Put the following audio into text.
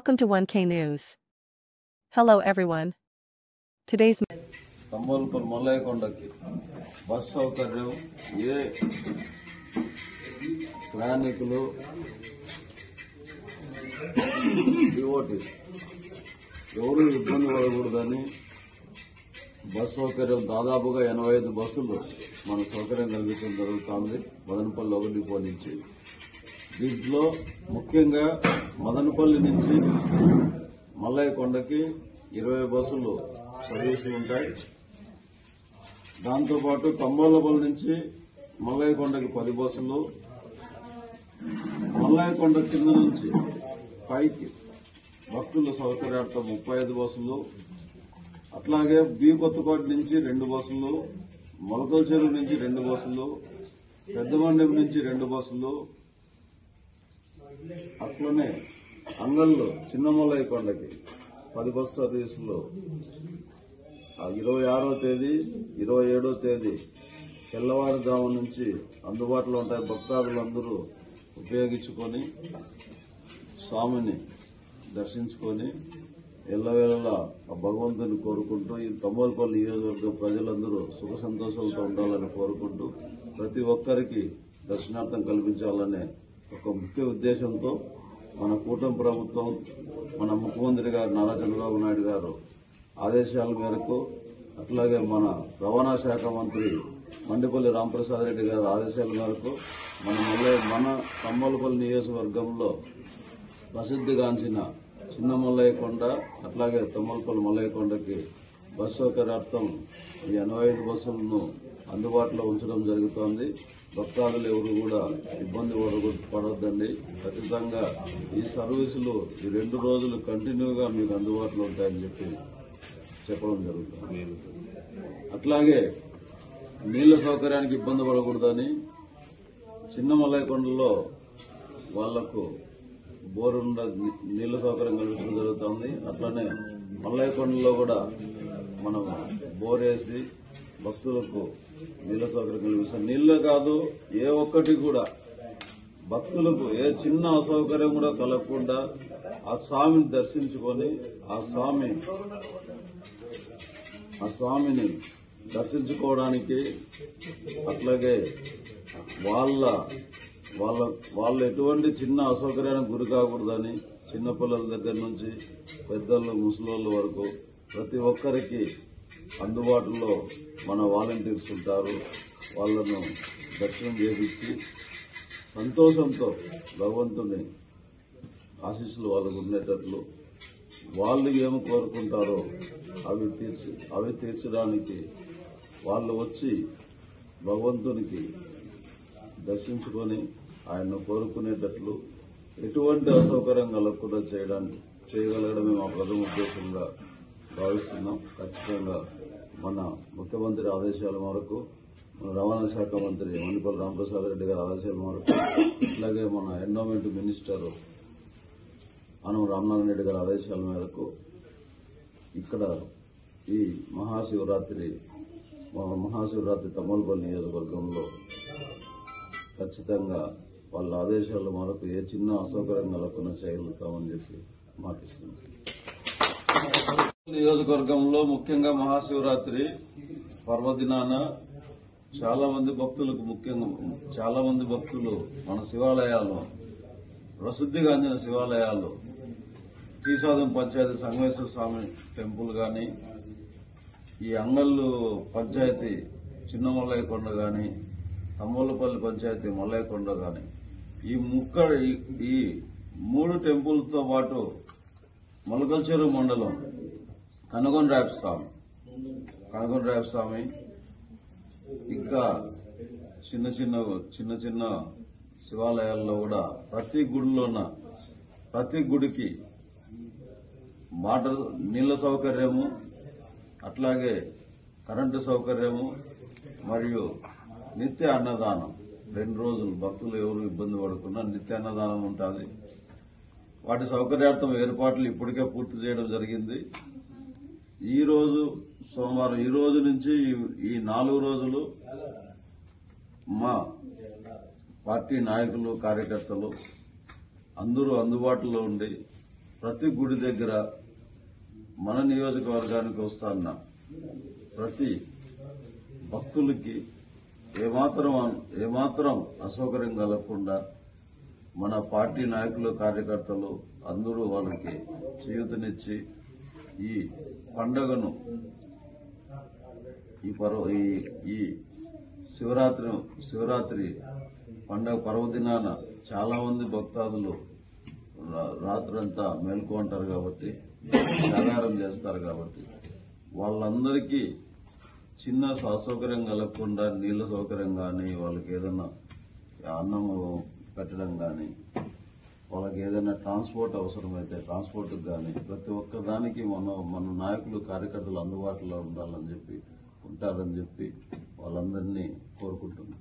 Welcome to 1K News. Hello everyone. Today's Tammalapalli మల్లయ్యకొండకి bus సౌకర్యం ఏ ప్రయాణికులు డివోటీస్ ఎవరు ఇబ్బంది పడకూడదని బస్ సౌకర్యం దాదాపుగా 85 బస్సులు మన సౌకర్యం కల్పించడం జరుగుతోంది మదనపల్లి 1 డిపో నుంచి. దీంట్లో ముఖ్యంగా మదనపల్లి నుంచి మల్లయ్యకొండకి 20 బస్సులు సర్వీసులు ఉంటాయి. దాంతోపాటు తమ్మలపల్లి నుంచి మల్లయ్యకొండకి 10 బస్సులు, మల్లయ్యకొండ కింద నుంచి పైకి భక్తుల సౌకర్యార్థం 35 బస్సులు, అట్లాగే బి కొత్తకోట నుంచి 2 బస్సులు, మొలకల చెరువు నుంచి 2 బస్సులు, పెద్దమండెం నుంచి 2 బస్సులు, అట్లనే అంగల్లో చిన్న మల్లయ్యకొండకి 10 బస్సు సర్వీసులు 26వ తేదీ 27వ తేదీ తెల్లవారుజాము నుంచి అందుబాటులో ఉంటాయి. భక్తాదులందరూ ఉపయోగించుకొని స్వామిని దర్శించుకొని ఎల్లవేళలా భగవంతుని కోరుకుంటూ ఈ తమ్మలపల్లి నియోజకవర్గ ప్రజలందరూ సుఖ సంతోషాలతో ఉండాలని కోరుకుంటూ ప్రతి ఒక్కరికి దర్శనార్థం కల్పించాలనే ఒక ముఖ్య ఉద్దేశంతో మన కూటమి ప్రభుత్వం, మన ముఖ్యమంత్రి గారు నారా చంద్రబాబు నాయుడు గారు ఆదేశాల మేరకు, అట్లాగే మన రవాణా శాఖ మంత్రి మండిపల్లి రాంప్రసాద్ రెడ్డి గారి ఆదేశాల మేరకు మన తమ్మలపల్లి నియోజకవర్గంలో ప్రసిద్ధిగాంచిన చిన్న మల్లయ్యకొండ అట్లాగే తమ్మలపల్లి మల్లయ్యకొండకి బస్సు సౌకర్యార్థం ఈ 85 బస్సులను అందుబాటులో ఉంచడం జరుగుతోంది. భక్తాదులు ఎవరు కూడా ఇబ్బంది పడొద్దండి. ఖచ్చితంగా ఈ సర్వీసులు ఈ 2 రోజులు కంటిన్యూగా మీకు అందుబాటులో ఉంటాయని చెప్పడం జరుగుతుంది. అట్లాగే నీళ్ల సౌకర్యానికి ఇబ్బంది పడకూడదని చిన్న మల్లయ్యకొండలో వాళ్లకు బోరుండ నీళ్ల సౌకర్యం కల్పించడం జరుగుతుంది. అట్లానే మల్లయ్యకొండలో కూడా మనం బోరేసి భక్తులకు నీళ్ల సౌకర్యం కల్పిస్తాం. నీళ్లు కాదు, ఏ ఒక్కటి కూడా భక్తులకు ఏ చిన్న అసౌకర్యం కూడా కలగకుండా ఆ స్వామిని దర్శించుకొని ఆ స్వామిని దర్శించుకోవడానికి, అట్లాగే వాళ్ళ ఎటువంటి చిన్న అసౌకర్యానికి గురి కాకూడదని చిన్నపిల్లల దగ్గర నుంచి పెద్దలు ముసలోళ్ళ వరకు ప్రతి ఒక్కరికి అందుబాటులో మన వాలంటీర్స్ ఉంటారు. వాళ్లను దర్శనం చేయించి సంతోషంతో భగవంతుని ఆశీస్సులు వాళ్ళకు ఉండేటట్లు వాళ్ళు ఏమి కోరుకుంటారో అవి తీర్చడానికి వాళ్ళు వచ్చి భగవంతునికి దర్శించుకొని ఆయన్ను కోరుకునేటట్లు ఎటువంటి అసౌకర్యం కలగకుండా చేయగలగడమే మా ప్రథమ ఉద్దేశంగా భావిస్తున్నాం. ఖచ్చితంగా మన ముఖ్యమంత్రి ఆదేశాల మేరకు, మన రవాణా శాఖ మంత్రి మండిపల్లి రాంప్రసాద్ రెడ్డి గారి ఆదేశాల మేరకు, అలాగే మన ఎండోమెంట్ మినిస్టర్ ఆనం రామనారాయణ రెడ్డి గారి ఆదేశాల మేరకు ఇక్కడ ఈ మహాశివరాత్రి తమ్మలపల్లి నియోజకవర్గంలో ఖచ్చితంగా వాళ్ళ ఆదేశాల మేరకు ఏ చిన్న అసౌకర్యం కలగకుండా చేయగలుగుతామని చెప్పి మాటిస్తున్నాం. నియోజకవర్గంలో ముఖ్యంగా మహాశివరాత్రి పర్వదినాన చాలా మంది భక్తులు మన శివాలయాలు, ప్రసిద్ధిగాంచిన శివాలయాలు, టీసాదం పంచాయతీ సంగమేశ్వర స్వామి టెంపుల్ గాని, ఈ అంగల్లు పంచాయతీ చిన్న మల్లయ్యకొండ గాని, తమ్మలపల్లి పంచాయతీ మల్లయ్యకొండ గాని, ఈ 3 టెంపుల్తో పాటు మొలకల చెరువు మండలం కనగొండరాయప్ప స్వామి, ఇంకా చిన్న చిన్న శివాలయాల్లో కూడా ప్రతి గుడికి నీళ్ల సౌకర్యము, అట్లాగే కరెంటు సౌకర్యము మరియు నిత్య అన్నదానం 2 రోజులు భక్తులు ఎవరు ఇబ్బంది పడకుండా నిత్య అన్నదానం ఉంటుంది. వాటి సౌకర్యార్థం ఏర్పాట్లు ఇప్పటికే పూర్తి చేయడం జరిగింది. ఈ రోజు సోమవారం, ఈ రోజు నుంచి ఈ 4 రోజులు మా పార్టీ నాయకులు, కార్యకర్తలు అందరూ అందుబాటులో ఉండి ప్రతి గుడి దగ్గర మన నియోజకవర్గానికి వస్తున్న ప్రతి భక్తులకి ఏమాత్రం అసౌకర్యం కలగకుండా మన పార్టీ నాయకులు కార్యకర్తలు అందరూ వాళ్ళకి చేయూతనిచ్చి ఈ పండుగను ఈ శివరాత్రి పండుగ పర్వదినాన చాలా మంది భక్తాదులు రాత్రంతా మేల్కో ఉంటారు కాబట్టి జాగారం చేస్తారు కాబట్టి వాళ్ళందరికీ చిన్న అసౌకర్యం కలగకుండా నీళ్ల సౌకర్యం కానీ వాళ్ళకి ఏదైనా అన్నము పెట్టడం కానీ వాళ్ళకి ఏదైనా ట్రాన్స్పోర్ట్ అవసరమైతే ట్రాన్స్పోర్ట్ కానీ ప్రతి ఒక్క దానికి మన నాయకులు కార్యకర్తలు అందుబాటులో ఉంటారని చెప్పి వాళ్ళందరినీ కోరుకుంటున్నాం.